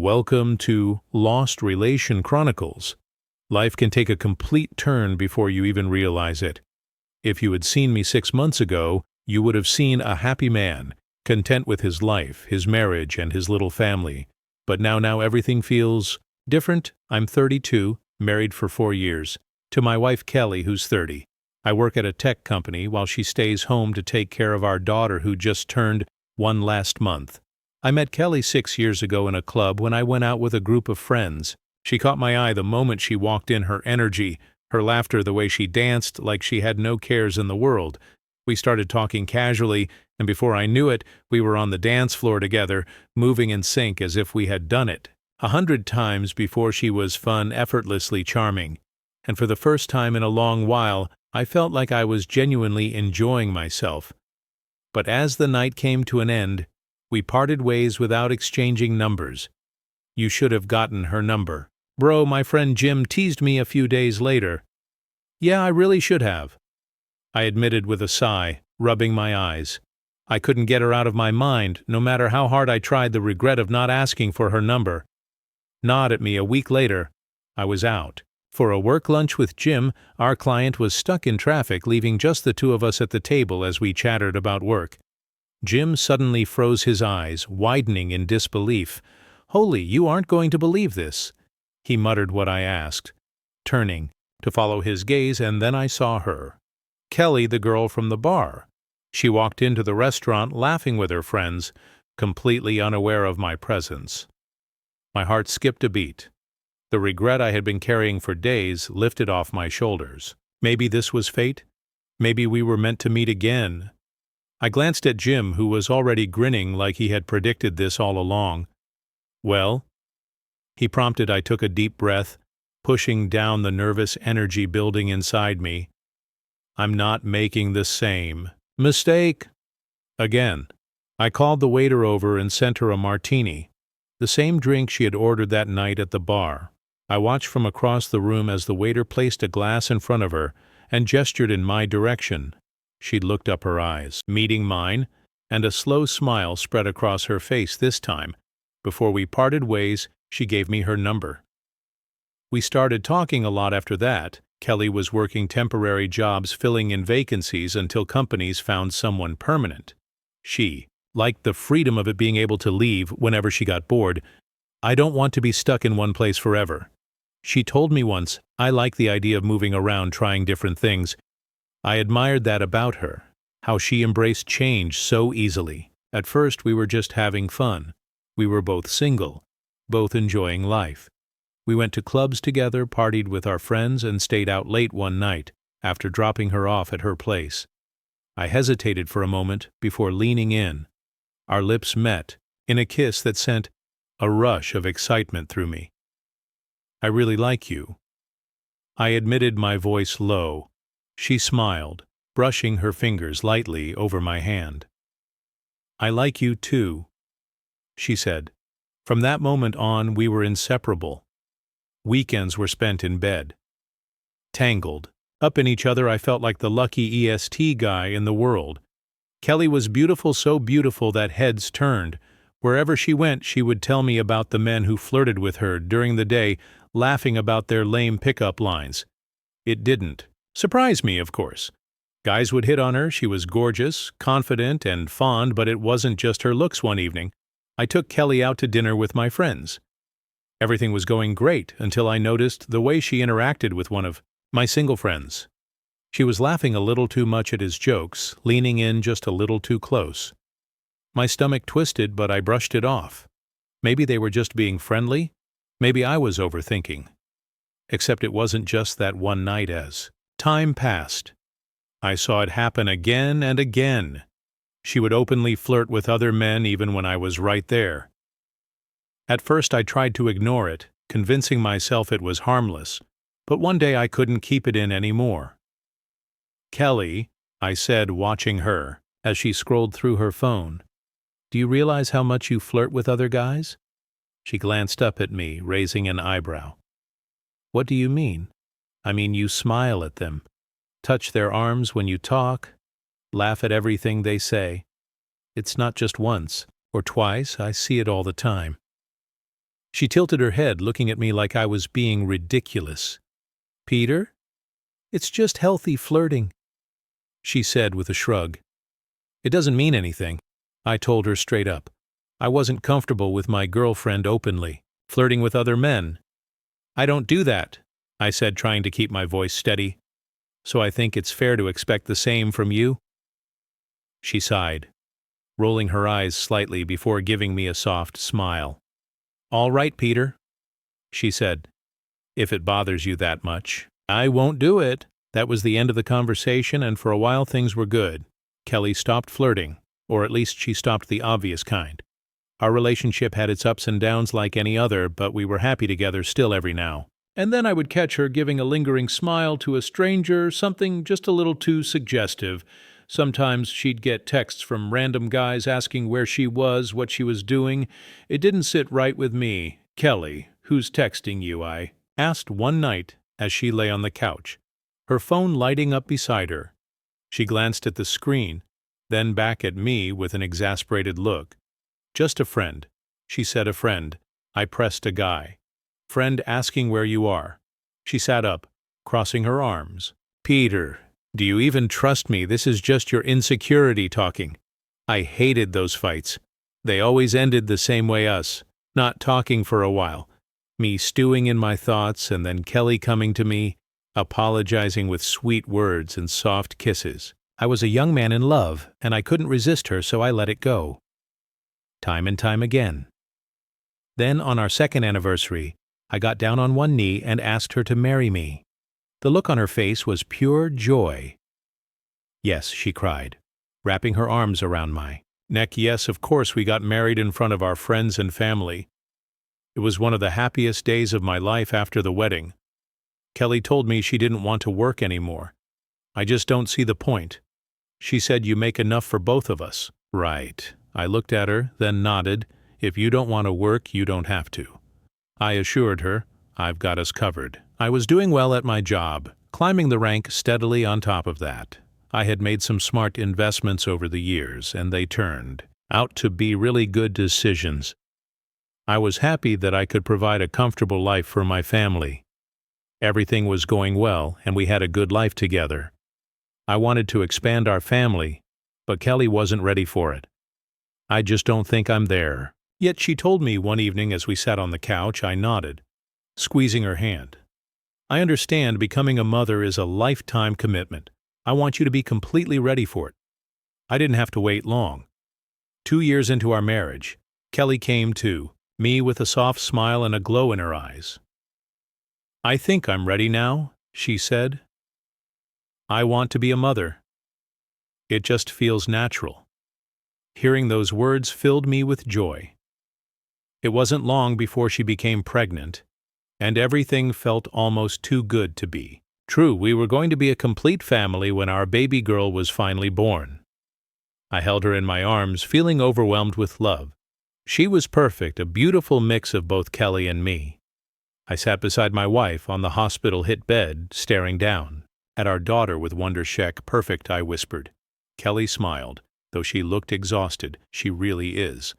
Welcome to Lost Relation Chronicles. Life can take a complete turn before you even realize it. If you had seen me 6 months ago, you would have seen a happy man, content with his life, his marriage, and his little family. But now everything feels different. I'm 32, married for 4 years, to my wife Kelly, who's 30. I work at a tech company while she stays home to take care of our daughter who just turned 1 last month. I met Kelly 6 years ago in a club when I went out with a group of friends. She caught my eye the moment she walked in. Her energy, her laughter, the way she danced like she had no cares in the world. We started talking casually, and before I knew it, we were on the dance floor together, moving in sync as if we had done it 100 times before. She was fun, effortlessly charming. And for the first time in a long while, I felt like I was genuinely enjoying myself. But as the night came to an end, we parted ways without exchanging numbers. You should have gotten her number. Bro, my friend Jim teased me a few days later. Yeah, I really should have, I admitted with a sigh, rubbing my eyes. I couldn't get her out of my mind, no matter how hard I tried. The regret of not asking for her number gnawed at me. A week later, I was out. For a work lunch with Jim, our client was stuck in traffic, leaving just the two of us at the table as we chattered about work. Jim suddenly froze, his eyes widening in disbelief. "Holy, you aren't going to believe this," he muttered what I asked, turning to follow his gaze, and then I saw her. Kelly, the girl from the bar. She walked into the restaurant laughing with her friends, completely unaware of my presence. My heart skipped a beat. The regret I had been carrying for days lifted off my shoulders. Maybe this was fate? Maybe we were meant to meet again. I glanced at Jim, who was already grinning like he had predicted this all along. "Well?" he prompted. I took a deep breath, pushing down the nervous energy building inside me. "I'm not making the same mistake again." I called the waiter over and sent her a martini, the same drink she had ordered that night at the bar. I watched from across the room as the waiter placed a glass in front of her and gestured in my direction. She looked up, her eyes meeting mine, and a slow smile spread across her face this time. Before we parted ways, she gave me her number. We started talking a lot after that. Kelly was working temporary jobs, filling in vacancies until companies found someone permanent. She liked the freedom of it, being able to leave whenever she got bored. "I don't want to be stuck in one place forever," she told me once. I like the idea of moving around, trying different things. I admired that about her, how she embraced change so easily. At first, we were just having fun. We were both single, both enjoying life. We went to clubs together, partied with our friends, and stayed out late one night after dropping her off at her place. I hesitated for a moment before leaning in. Our lips met in a kiss that sent a rush of excitement through me. "I really like you," I admitted, my voice low. She smiled, brushing her fingers lightly over my hand. "I like you too," she said. From that moment on, we were inseparable. Weekends were spent in bed, tangled up in each other. I felt like the lucky EST guy in the world. Kelly was beautiful, so beautiful that heads turned. Wherever she went, she would tell me about the men who flirted with her during the day, laughing about their lame pickup lines. It didn't surprise me, of course. Guys would hit on her. She was gorgeous, confident, and fond, but it wasn't just her looks. One evening, I took Kelly out to dinner with my friends. Everything was going great until I noticed the way she interacted with one of my single friends. She was laughing a little too much at his jokes, leaning in just a little too close. My stomach twisted, but I brushed it off. Maybe they were just being friendly. Maybe I was overthinking. Except it wasn't just that one night. As time passed, I saw it happen again and again. She would openly flirt with other men even when I was right there. At first I tried to ignore it, convincing myself it was harmless, but one day I couldn't keep it in anymore. "Kelly," I said, watching her as she scrolled through her phone, "do you realize how much you flirt with other guys?" She glanced up at me, raising an eyebrow. "What do you mean?" "I mean you smile at them, touch their arms when you talk, laugh at everything they say. It's not just once or twice, I see it all the time." She tilted her head, looking at me like I was being ridiculous. "Peter? It's just healthy flirting," she said with a shrug. "It doesn't mean anything," I told her straight up. I wasn't comfortable with my girlfriend openly, flirting with other men. "I don't do that," I said, trying to keep my voice steady. "So I think it's fair to expect the same from you." She sighed, rolling her eyes slightly before giving me a soft smile. "All right, Peter," she said. "If it bothers you that much, I won't do it." That was the end of the conversation, and for a while things were good. Kelly stopped flirting, or at least she stopped the obvious kind. Our relationship had its ups and downs like any other, but we were happy together still every now. And then I would catch her giving a lingering smile to a stranger, something just a little too suggestive. Sometimes she'd get texts from random guys asking where she was, what she was doing. It didn't sit right with me. "Kelly, who's texting you?" I asked one night as she lay on the couch, her phone lighting up beside her. She glanced at the screen, then back at me with an exasperated look. "Just a friend," she said. "A friend." I pressed a guy. "Friend asking where you are." She sat up, crossing her arms. "Peter, do you even trust me? This is just your insecurity talking." I hated those fights. They always ended the same way, us not talking for a while, me stewing in my thoughts, and then Kelly coming to me, apologizing with sweet words and soft kisses. I was a young man in love, and I couldn't resist her, so I let it go. Time and time again. Then, on our second anniversary, I got down on one knee and asked her to marry me. The look on her face was pure joy. "Yes," she cried, wrapping her arms around my neck. "Yes, of course, we got married in front of our friends and family. It was one of the happiest days of my life after the wedding. Kelly told me she didn't want to work anymore. I just don't see the point. She said, 'You make enough for both of us.'" Right. I looked at her, then nodded. "If you don't want to work, you don't have to." I assured her, "I've got us covered." I was doing well at my job, climbing the rank steadily on top of that. I had made some smart investments over the years, and they turned out to be really good decisions. I was happy that I could provide a comfortable life for my family. Everything was going well, and we had a good life together. I wanted to expand our family, but Kelly wasn't ready for it. "I just don't think I'm there." Yet she told me one evening as we sat on the couch. I nodded, squeezing her hand. "I understand becoming a mother is a lifetime commitment. I want you to be completely ready for it." I didn't have to wait long. 2 years into our marriage, Kelly came to me with a soft smile and a glow in her eyes. "I think I'm ready now," she said. "I want to be a mother. It just feels natural." Hearing those words filled me with joy. It wasn't long before she became pregnant, and everything felt almost too good to be true. We were going to be a complete family when our baby girl was finally born. I held her in my arms, feeling overwhelmed with love. She was perfect, a beautiful mix of both Kelly and me. I sat beside my wife on the hospital-hit bed, staring down at our daughter with wonder-check. "Perfect," I whispered. Kelly smiled. Though she looked exhausted, she really is.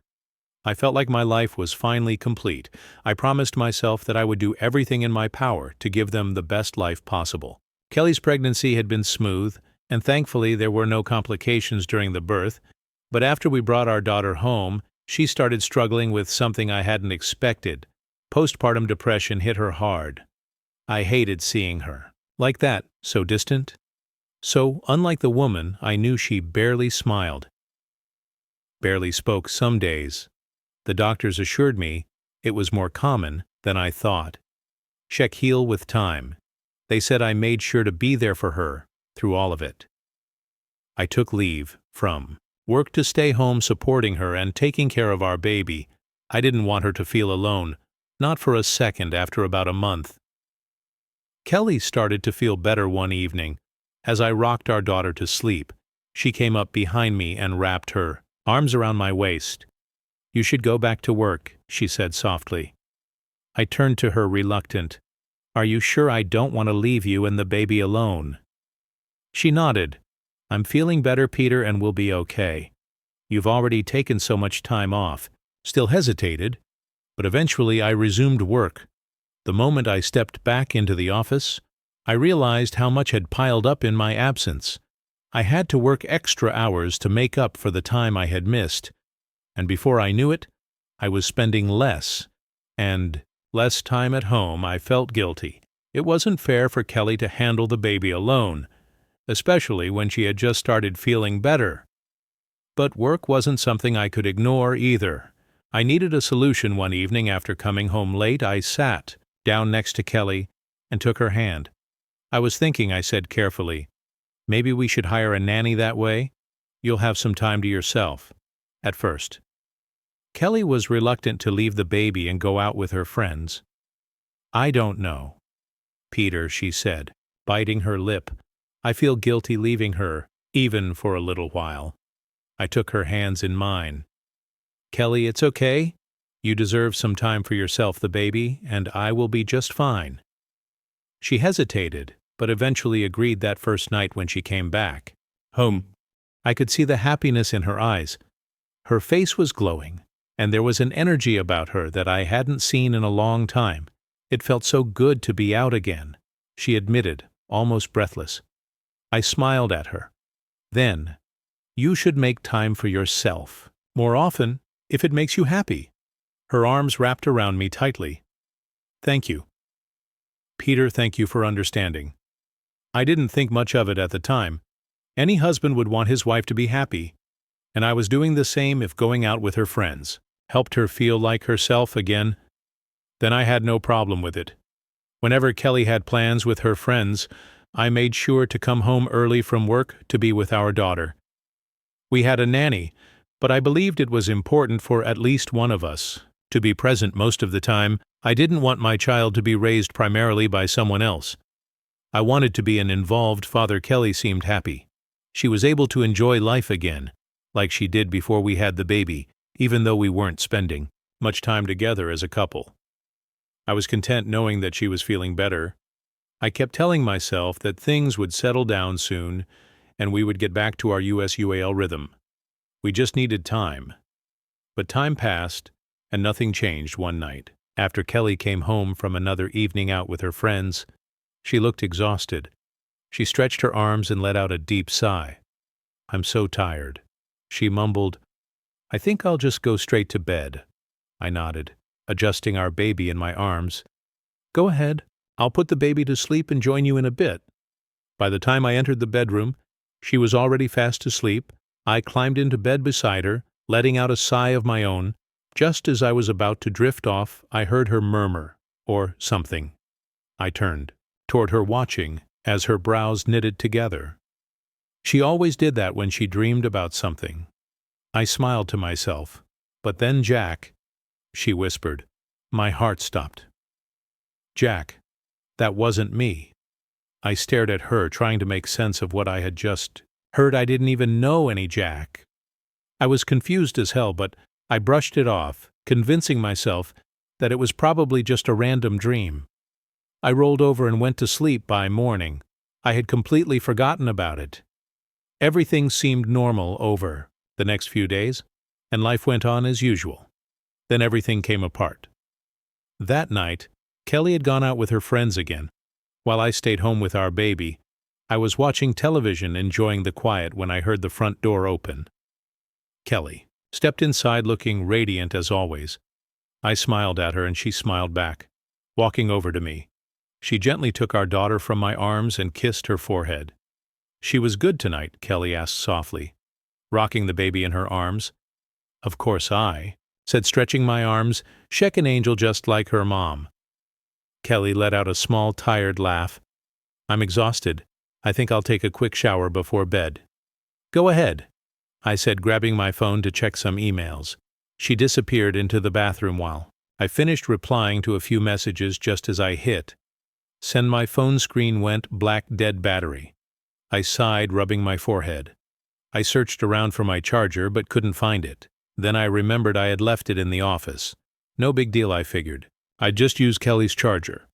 I felt like my life was finally complete. I promised myself that I would do everything in my power to give them the best life possible. Kelly's pregnancy had been smooth, and thankfully there were no complications during the birth, but after we brought our daughter home, she started struggling with something I hadn't expected. Postpartum depression hit her hard. I hated seeing her like that, so distant. So, unlike the woman, I knew she barely smiled, barely spoke some days. The doctors assured me it was more common than I thought. Check heal with time. They said I made sure to be there for her through all of it. I took leave from work to stay home supporting her and taking care of our baby. I didn't want her to feel alone, not for a second. After about a month, Kelly started to feel better one evening. As I rocked our daughter to sleep, she came up behind me and wrapped her arms around my waist. "You should go back to work," she said softly. I turned to her, reluctant. "Are you sure I don't want to leave you and the baby alone?" She nodded. "I'm feeling better, Peter, and we'll be okay. You've already taken so much time off." Still hesitated. But eventually I resumed work. The moment I stepped back into the office, I realized how much had piled up in my absence. I had to work extra hours to make up for the time I had missed, and before I knew it, I was spending less time at home. I felt guilty. It wasn't fair for Kelly to handle the baby alone, especially when she had just started feeling better. But work wasn't something I could ignore either. I needed a solution one evening after coming home late. I sat down next to Kelly and took her hand. I was thinking, I said carefully, maybe we should hire a nanny that way. You'll have some time to yourself. At first. Kelly was reluctant to leave the baby and go out with her friends. I don't know, Peter, she said, biting her lip. I feel guilty leaving her, even for a little while. I took her hands in mine. Kelly, it's okay. You deserve some time for yourself, the baby, and I will be just fine. She hesitated, but eventually agreed that first night when she came back home. I could see the happiness in her eyes. Her face was glowing, and there was an energy about her that I hadn't seen in a long time. It felt so good to be out again, she admitted, almost breathless. I smiled at her. Then, you should make time for yourself, more often, if it makes you happy. Her arms wrapped around me tightly. Thank you. Peter, thank you for understanding. I didn't think much of it at the time. Any husband would want his wife to be happy, and I was doing the same if going out with her friends helped her feel like herself again. Then I had no problem with it. Whenever Kelly had plans with her friends, I made sure to come home early from work to be with our daughter. We had a nanny, but I believed it was important for at least one of us to be present most of the time. I didn't want my child to be raised primarily by someone else. I wanted to be an involved father. Kelly seemed happy. She was able to enjoy life again, like she did before we had the baby, even though we weren't spending much time together as a couple. I was content knowing that she was feeling better. I kept telling myself that things would settle down soon, and we would get back to our USUAL rhythm. We just needed time. But time passed, and nothing changed one night. After Kelly came home from another evening out with her friends, she looked exhausted. She stretched her arms and let out a deep sigh. I'm so tired. She mumbled, I think I'll just go straight to bed. I nodded, adjusting our baby in my arms. Go ahead. I'll put the baby to sleep and join you in a bit. By the time I entered the bedroom, she was already fast asleep. I climbed into bed beside her, letting out a sigh of my own. Just as I was about to drift off, I heard her murmur, or something. I turned toward her, watching as her brows knitted together. She always did that when she dreamed about something. I smiled to myself. But then Jack, she whispered. My heart stopped. Jack, that wasn't me. I stared at her, trying to make sense of what I had just heard. I didn't even know any Jack. I was confused as hell, but I brushed it off, convincing myself that it was probably just a random dream. I rolled over and went to sleep. By morning, I had completely forgotten about it. Everything seemed normal over the next few days, and life went on as usual. Then everything came apart. That night, Kelly had gone out with her friends again. While I stayed home with our baby, I was watching television, enjoying the quiet, when I heard the front door open. Kelly stepped inside looking radiant as always. I smiled at her and she smiled back. Walking over to me, she gently took our daughter from my arms and kissed her forehead. She was good tonight, Kelly asked softly, rocking the baby in her arms. Of course I said, stretching my arms. She's an angel just like her mom. Kelly let out a small, tired laugh. I'm exhausted. I think I'll take a quick shower before bed. Go ahead, I said, grabbing my phone to check some emails. She disappeared into the bathroom while I finished replying to a few messages. Just as I hit send, my phone screen went black, dead battery. I sighed, rubbing my forehead. I searched around for my charger but couldn't find it. Then I remembered I had left it in the office. No big deal, I figured. I'd just use Kelly's charger.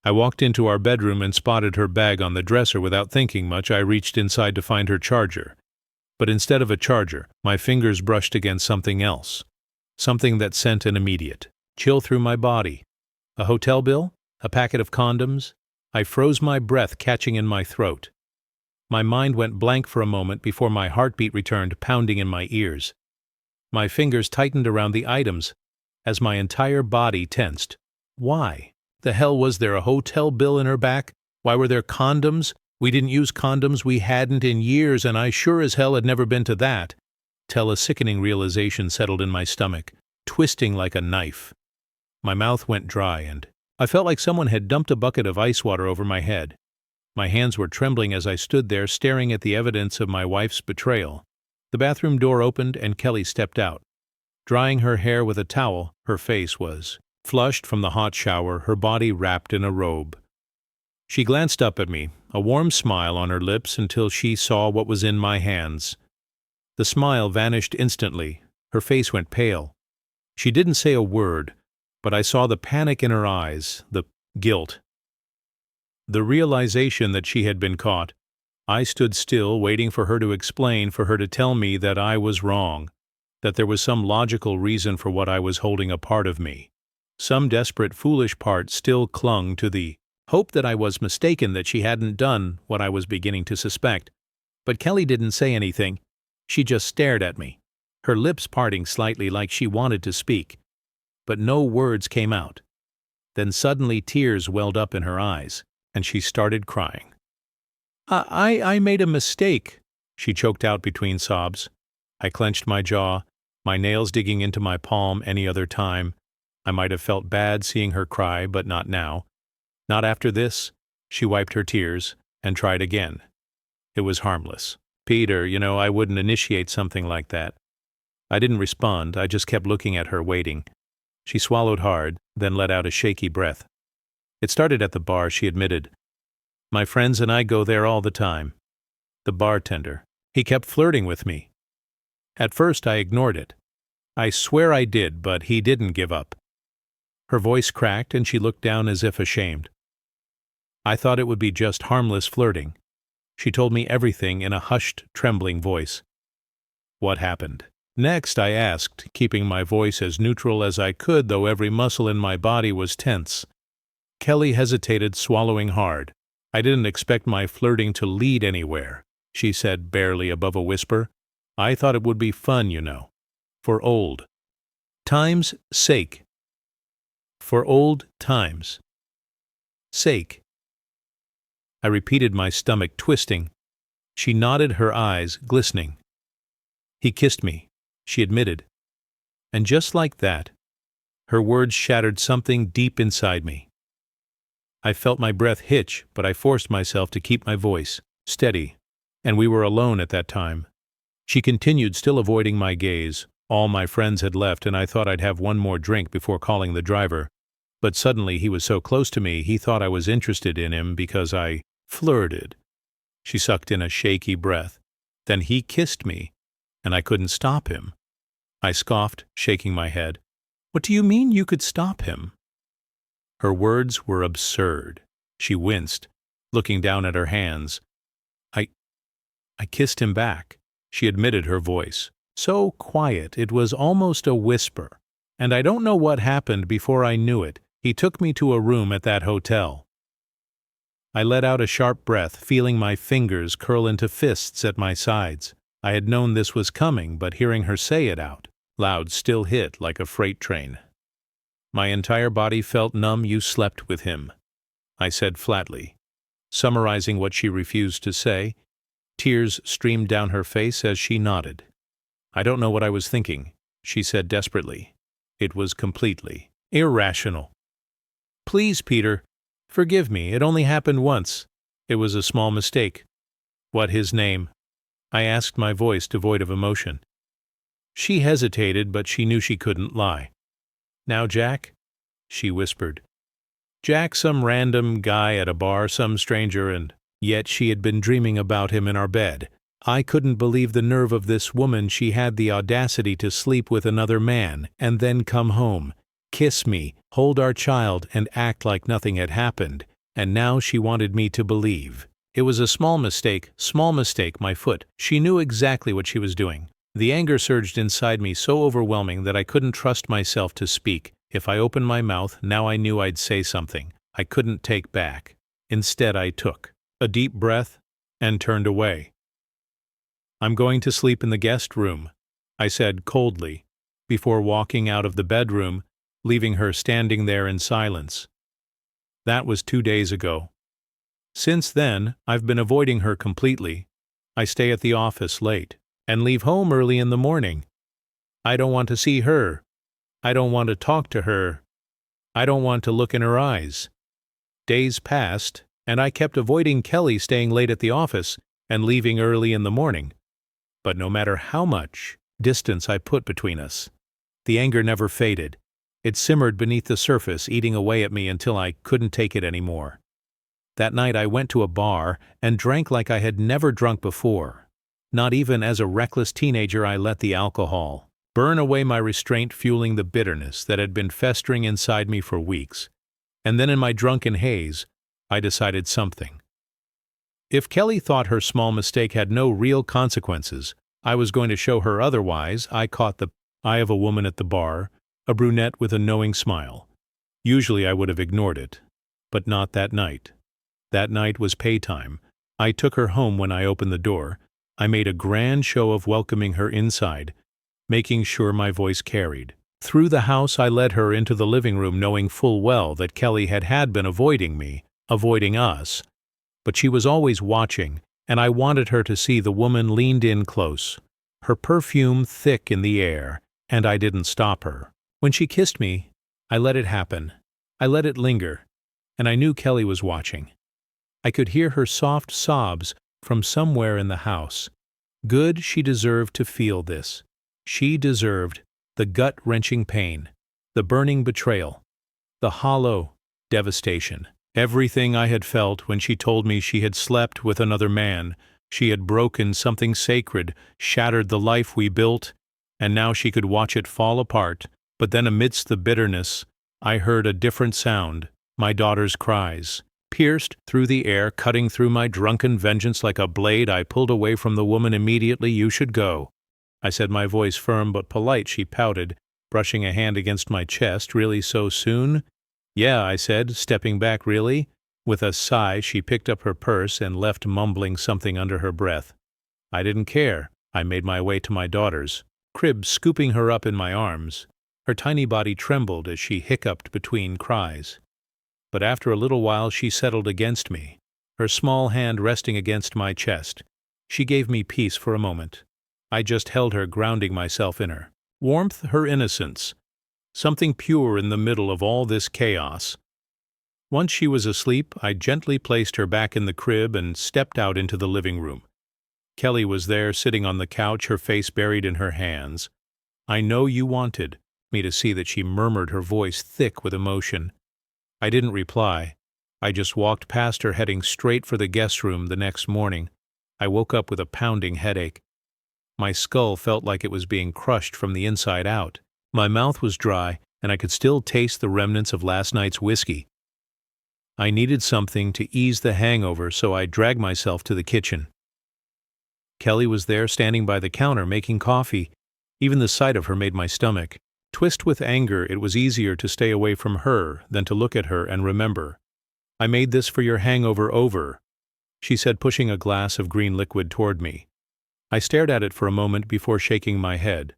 I walked into our bedroom and spotted her bag on the dresser. Without thinking much, I reached inside to find her charger. But instead of a charger, my fingers brushed against something else. Something that sent an immediate chill through my body. A hotel bill? A packet of condoms? I froze my breath, catching in my throat. My mind went blank for a moment before my heartbeat returned, pounding in my ears. My fingers tightened around the items as my entire body tensed. Why? The hell was there a hotel bill in her back? Why were there condoms? We didn't use condoms, we hadn't in years, and I sure as hell had never been to that. Till a sickening realization settled in my stomach, twisting like a knife. My mouth went dry, and I felt like someone had dumped a bucket of ice water over my head. My hands were trembling as I stood there staring at the evidence of my wife's betrayal. The bathroom door opened and Kelly stepped out. Drying her hair with a towel, her face was flushed from the hot shower, her body wrapped in a robe. She glanced up at me, a warm smile on her lips until she saw what was in my hands. The smile vanished instantly. Her face went pale. She didn't say a word, but I saw the panic in her eyes, the guilt. The realization that she had been caught. I stood still, waiting for her to explain, for her to tell me that I was wrong, that there was some logical reason for what I was holding a part of me. Some desperate, foolish part still clung to the hope that I was mistaken, that she hadn't done what I was beginning to suspect. But Kelly didn't say anything. She just stared at me, her lips parting slightly like she wanted to speak. But no words came out. Then suddenly tears welled up in her eyes, and she started crying. I made a mistake," she choked out between sobs. I clenched my jaw, my nails digging into my palm. Any other time I might have felt bad seeing her cry, but not now. Not after this. She wiped her tears and tried again. It was harmless. "Peter, I wouldn't initiate something like that." I didn't respond. I just kept looking at her, waiting. She swallowed hard, then let out a shaky breath. "It started at the bar," she admitted. "My friends and I go there all the time." The bartender. He kept flirting with me. At first I ignored it. I swear I did, but he didn't give up. Her voice cracked and she looked down as if ashamed. I thought it would be just harmless flirting. She told me everything in a hushed, trembling voice. "What happened?" Next, I asked, keeping my voice as neutral as I could, though every muscle in my body was tense. Kelly hesitated, swallowing hard. "I didn't expect my flirting to lead anywhere," she said, barely above a whisper. "I thought it would be fun, for old times' sake. For old times' sake." I repeated, my stomach twisting. She nodded, her eyes glistening. "He kissed me," she admitted. And just like that, her words shattered something deep inside me. I felt my breath hitch, but I forced myself to keep my voice steady, and we were alone at that time. She continued, still avoiding my gaze. All my friends had left, and I thought I'd have one more drink before calling the driver. But suddenly he was so close to me, he thought I was interested in him because I flirted. She sucked in a shaky breath. Then he kissed me, and I couldn't stop him. I scoffed, shaking my head. "What do you mean you could stop him?" Her words were absurd. She winced, looking down at her hands. I kissed him back," she admitted, her voice so quiet it was almost a whisper. "And I don't know what happened before I knew it. He took me to a room at that hotel." I let out a sharp breath, feeling my fingers curl into fists at my sides. I had known this was coming, but hearing her say it out loud still hit like a freight train. My entire body felt numb. "You slept with him," I said flatly, summarizing what she refused to say. Tears streamed down her face as she nodded. "I don't know what I was thinking," she said desperately. "It was completely irrational. Please, Peter, forgive me. It only happened once. It was a small mistake." "What, his name?" I asked, my voice devoid of emotion. She hesitated, but she knew she couldn't lie. "Now, Jack," she whispered. "Jack, some random guy at a bar, some stranger, and yet she had been dreaming about him in our bed. I couldn't believe the nerve of this woman. She had the audacity to sleep with another man, and then come home, kiss me, hold our child, and act like nothing had happened. And now she wanted me to believe. It was a small mistake, my foot. She knew exactly what she was doing. The anger surged inside me, so overwhelming that I couldn't trust myself to speak. If I opened my mouth, now I knew I'd say something I couldn't take back. Instead, I took a deep breath and turned away. "I'm going to sleep in the guest room," I said coldly, before walking out of the bedroom, leaving her standing there in silence. That was 2 days ago. Since then, I've been avoiding her completely. I stay at the office late and leave home early in the morning. I don't want to see her. I don't want to talk to her. I don't want to look in her eyes. Days passed, and I kept avoiding Kelly staying late at the office and leaving early in the morning. But no matter how much distance I put between us, the anger never faded. It simmered beneath the surface, eating away at me until I couldn't take it anymore. That night I went to a bar and drank like I had never drunk before. Not even as a reckless teenager I let the alcohol burn away my restraint, fueling the bitterness that had been festering inside me for weeks. And then in my drunken haze, I decided something. If Kelly thought her small mistake had no real consequences, I was going to show her otherwise. I caught the eye of a woman at the bar, a brunette with a knowing smile. Usually I would have ignored it, but not that night. That night was paytime. I took her home when I opened the door. I made a grand show of welcoming her inside, making sure my voice carried. Through the house I led her into the living room, knowing full well that Kelly had been avoiding me, avoiding us. But she was always watching, and I wanted her to see the woman leaned in close, her perfume thick in the air, and I didn't stop her. When she kissed me, I let it happen. I let it linger, and I knew Kelly was watching. I could hear her soft sobs from somewhere in the house. Good, she deserved to feel this. She deserved the gut-wrenching pain, the burning betrayal, the hollow devastation. Everything I had felt when she told me she had slept with another man. She had broken something sacred, shattered the life we built, and now she could watch it fall apart. But then amidst the bitterness, I heard a different sound, my daughter's cries. Pierced through the air, cutting through my drunken vengeance like a blade, I pulled away from the woman immediately. "You should go," I said, my voice firm but polite. She pouted, brushing a hand against my chest. "Really, so soon?" "Yeah," I said, stepping back. "Really?" With a sigh, she picked up her purse and left, mumbling something under her breath. I didn't care. I made my way to my daughter's crib, scooping her up in my arms. Her tiny body trembled as she hiccuped between cries. But after a little while she settled against me, her small hand resting against my chest. She gave me peace for a moment. I just held her, grounding myself in her warmth, her innocence, something pure in the middle of all this chaos. Once she was asleep, I gently placed her back in the crib and stepped out into the living room. Kelly was there, sitting on the couch, her face buried in her hands. "I know you wanted me to see that," she murmured, her voice thick with emotion. I didn't reply. I just walked past her, heading straight for the guest room. The next morning, I woke up with a pounding headache. My skull felt like it was being crushed from the inside out. My mouth was dry, and I could still taste the remnants of last night's whiskey. I needed something to ease the hangover, so I dragged myself to the kitchen. Kelly was there, standing by the counter, making coffee. Even the sight of her made my stomach twist with anger. It was easier to stay away from her than to look at her and remember. "I made this for your hangover over," she said, pushing a glass of green liquid toward me. I stared at it for a moment before shaking my head.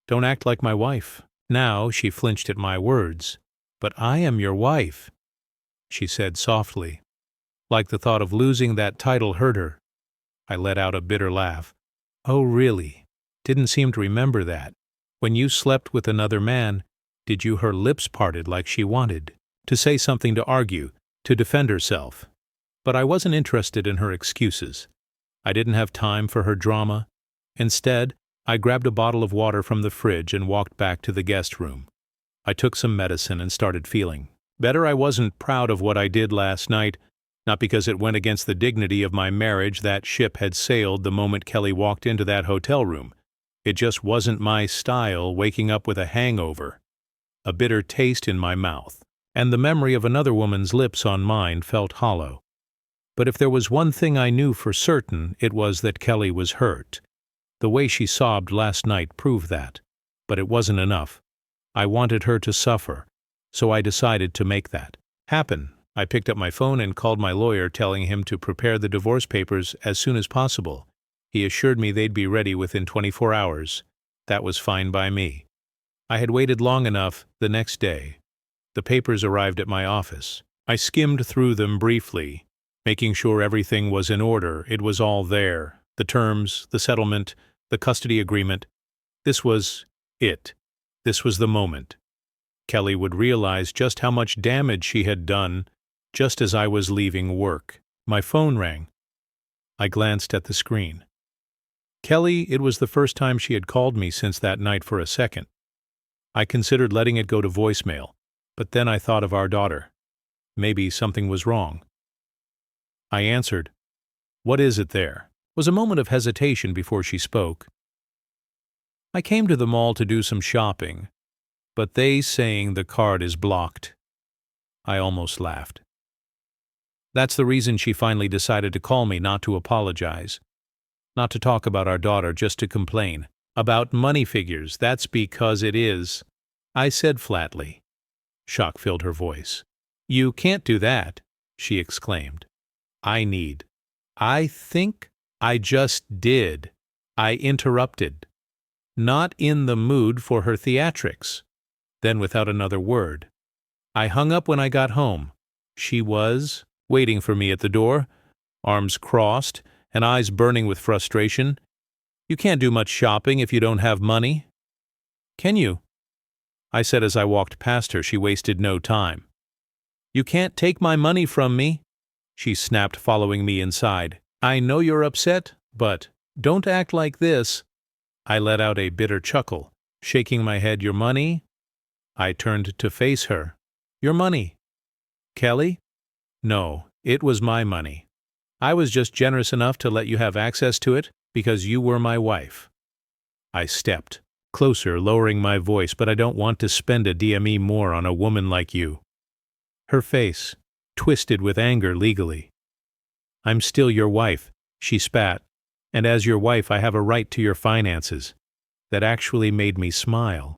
"Don't act like my wife." Now she flinched at my words. "But I am your wife," she said softly, like the thought of losing that title hurt her. I let out a bitter laugh. "Oh, really? Didn't seem to remember that. When you slept with another man, did you?" Her lips parted like she wanted to say something, to argue, to defend herself. But I wasn't interested in her excuses. I didn't have time for her drama. Instead, I grabbed a bottle of water from the fridge and walked back to the guest room. I took some medicine and started feeling better. I wasn't proud of what I did last night, not because it went against the dignity of my marriage. That ship had sailed the moment Kelly walked into that hotel room. It just wasn't my style, waking up with a hangover, a bitter taste in my mouth, and the memory of another woman's lips on mine felt hollow. But if there was one thing I knew for certain, it was that Kelly was hurt. The way she sobbed last night proved that. But it wasn't enough. I wanted her to suffer, so I decided to make that happen. I picked up my phone and called my lawyer, telling him to prepare the divorce papers as soon as possible. He assured me they'd be ready within 24 hours. That was fine by me. I had waited long enough. The next day, the papers arrived at my office. I skimmed through them briefly, making sure everything was in order. It was all there. The terms, the settlement, the custody agreement. This was it. This was the moment. Kelly would realize just how much damage she had done just as I was leaving work. My phone rang. I glanced at the screen. Kelly, it was the first time she had called me since that night for a second. I considered letting it go to voicemail, but then I thought of our daughter. Maybe something was wrong. I answered. "What is it there?" It was a moment of hesitation before she spoke. "I came to the mall to do some shopping, but they saying the card is blocked." I almost laughed. That's the reason she finally decided to call me, not to apologize. Not to talk about our daughter, just to complain. About money figures, that's because it is, I said flatly. Shock filled her voice. "You can't do that," she exclaimed. I think I just did. I interrupted. Not in the mood for her theatrics. Then, without another word, I hung up when I got home. She was waiting for me at the door, arms crossed and eyes burning with frustration. "You can't do much shopping if you don't have money." "Can you?" I said as I walked past her. She wasted no time. "You can't take my money from me," she snapped, following me inside. "I know you're upset, but don't act like this." I let out a bitter chuckle, shaking my head. "Your money?" I turned to face her. "Your money." "Kelly?" "No, it was my money. I was just generous enough to let you have access to it because you were my wife." I stepped closer, lowering my voice. "But I don't want to spend a DME more on a woman like you." Her face twisted with anger legally. "I'm still your wife," she spat, "and as your wife I have a right to your finances." That actually made me smile.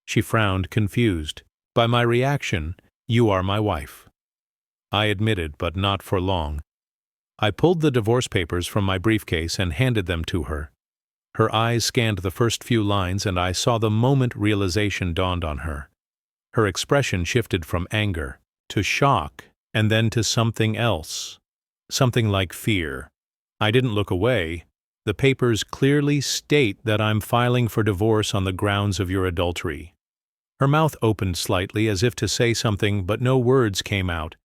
She frowned, confused. "By my reaction, you are my wife." I admitted, but not for long. I pulled the divorce papers from my briefcase and handed them to her. Her eyes scanned the first few lines, and I saw the moment realization dawned on her. Her expression shifted from anger to shock, and then to something else. Something like fear. I didn't look away. "The papers clearly state that I'm filing for divorce on the grounds of your adultery." Her mouth opened slightly as if to say something, but no words came out.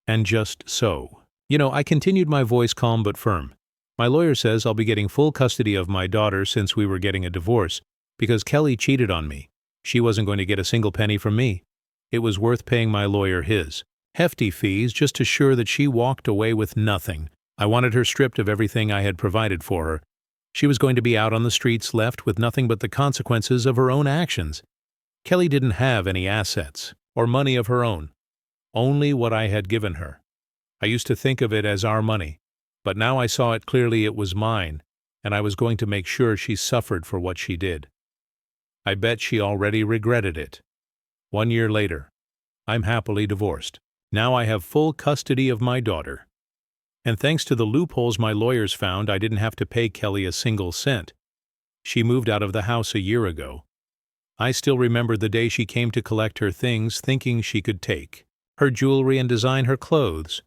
"And just so. I continued, my voice calm but firm. "My lawyer says I'll be getting full custody of my daughter since we were getting a divorce, because Kelly cheated on me. She wasn't going to get a single penny from me. It was worth paying my lawyer his hefty fees just to assure that she walked away with nothing. I wanted her stripped of everything I had provided for her. She was going to be out on the streets, left with nothing but the consequences of her own actions. Kelly didn't have any assets or money of her own, only what I had given her. I used to think of it as our money, but now I saw it clearly. It was mine, and I was going to make sure she suffered for what she did. I bet she already regretted it. 1 year later, I'm happily divorced. Now I have full custody of my daughter. And thanks to the loopholes my lawyers found, I didn't have to pay Kelly a single cent. She moved out of the house a year ago. I still remember the day she came to collect her things, thinking she could take her jewelry and design her clothes.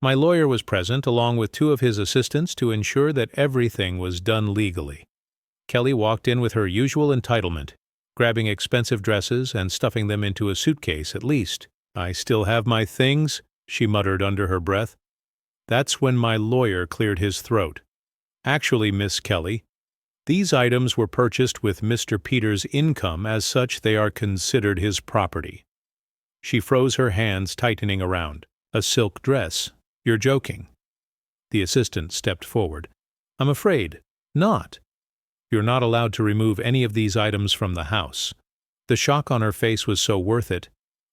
My lawyer was present, along with 2 of his assistants, to ensure that everything was done legally. Kelly walked in with her usual entitlement, grabbing expensive dresses and stuffing them into a suitcase at least. "I still have my things," she muttered under her breath. That's when my lawyer cleared his throat. "Actually, Miss Kelly, these items were purchased with Mr. Peters' income. As such, they are considered his property." She froze, her hands tightening around. "A silk dress? You're joking." The assistant stepped forward. "I'm afraid not. You're not allowed to remove any of these items from the house." The shock on her face was so worth it.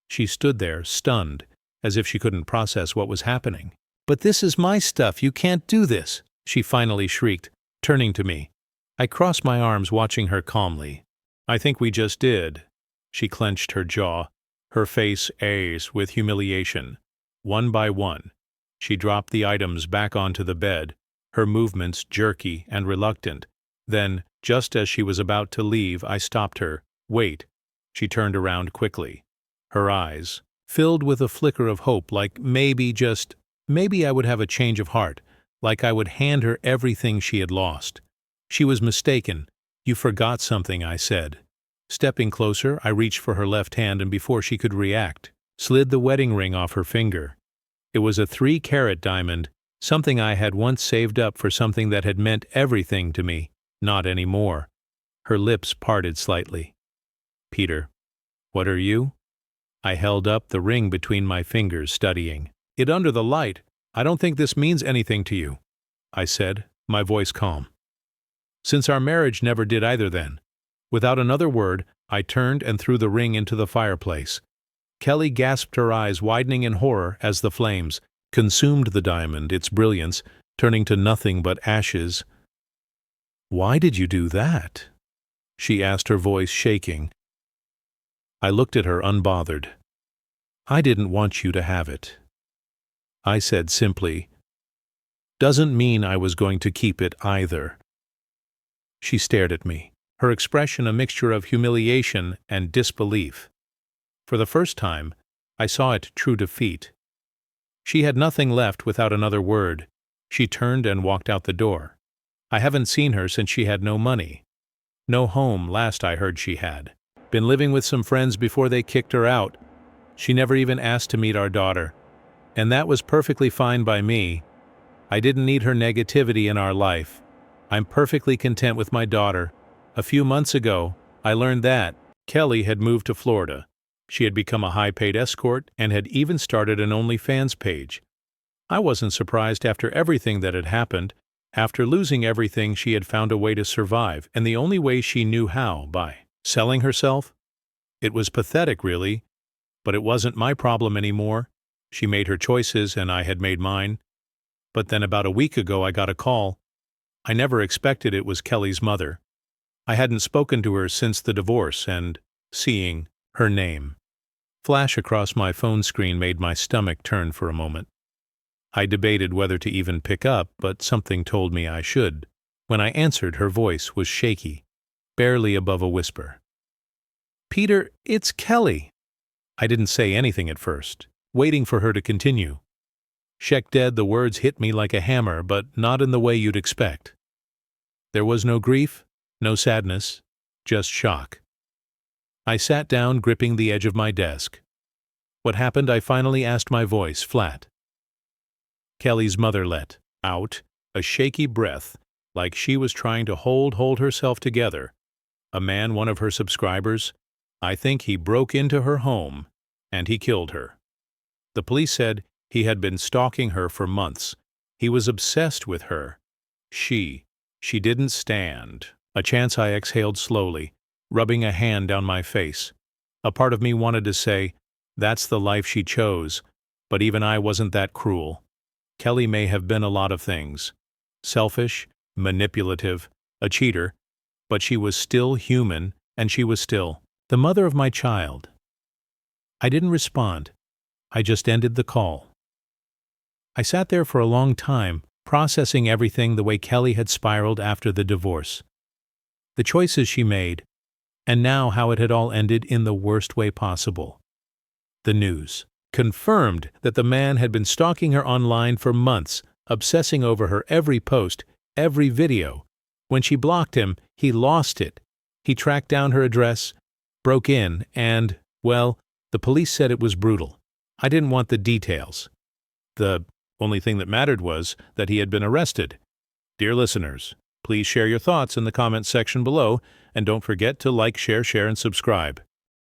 She stood there, stunned, as if she couldn't process what was happening. "But this is my stuff. You can't do this," she finally shrieked, turning to me. I crossed my arms, watching her calmly. "I think we just did." She clenched her jaw, her face azed with humiliation. One by one, she dropped the items back onto the bed, her movements jerky and reluctant. Then, just as she was about to leave, I stopped her. "Wait." She turned around quickly, her eyes filled with a flicker of hope, like maybe I would have a change of heart, like I would hand her everything she had lost. She was mistaken. "You forgot something," I said. Stepping closer, I reached for her left hand and before she could react, slid the wedding ring off her finger. It was a 3-carat diamond, something I had once saved up for something that had meant everything to me. Not anymore. Her lips parted slightly. "Peter, what are you?" I held up the ring between my fingers, studying it under the light. "I don't think this means anything to you," I said, my voice calm. "Since our marriage never did either then." Without another word, I turned and threw the ring into the fireplace. Kelly gasped, her eyes widening in horror as the flames consumed the diamond, its brilliance turning to nothing but ashes. "Why did you do that?" she asked, her voice shaking. I looked at her unbothered. "I didn't want you to have it," I said simply. "Doesn't mean I was going to keep it either." She stared at me, her expression a mixture of humiliation and disbelief. For the first time, I saw it true defeat. She had nothing left without another word. She turned and walked out the door. I haven't seen her since she had no money. No home, last I heard she had. Been living with some friends before they kicked her out. She never even asked to meet our daughter. And that was perfectly fine by me. I didn't need her negativity in our life. I'm perfectly content with my daughter. A few months ago, I learned that Kelly had moved to Florida. She had become a high-paid escort and had even started an OnlyFans page. I wasn't surprised after everything that had happened. After losing everything, she had found a way to survive, and the only way she knew how, by selling herself. It was pathetic, really, but it wasn't my problem anymore. She made her choices, and I had made mine. But then about a week ago I got a call. I never expected it was Kelly's mother. I hadn't spoken to her since the divorce, and seeing her name flash across my phone screen made my stomach turn for a moment. I debated whether to even pick up, but something told me I should. When I answered, her voice was shaky, barely above a whisper. "Peter, it's Kelly." I didn't say anything at first, waiting for her to continue. Sheck dead, the words hit me like a hammer, but not in the way you'd expect. There was no grief, no sadness, just shock. I sat down, gripping the edge of my desk. "What happened?" I finally asked, my voice flat. Kelly's mother let out a shaky breath, like she was trying to hold herself together. "A man, one of her subscribers, I think he broke into her home, and he killed her. The police said he had been stalking her for months. He was obsessed with her. She didn't stand a chance." I exhaled slowly, rubbing a hand down my face. A part of me wanted to say, that's the life she chose, but even I wasn't that cruel. Kelly may have been a lot of things. Selfish, manipulative, a cheater, but she was still human, and she was still the mother of my child. I didn't respond. I just ended the call. I sat there for a long time, processing everything, the way Kelly had spiraled after the divorce, the choices she made, and now how it had all ended in the worst way possible. The news confirmed that the man had been stalking her online for months, obsessing over her every post, every video. When she blocked him, he lost it. He tracked down her address, broke in, and, well, the police said it was brutal. I didn't want the details. The only thing that mattered was that he had been arrested. Dear listeners, please share your thoughts in the comments section below, and don't forget to like, share, and subscribe.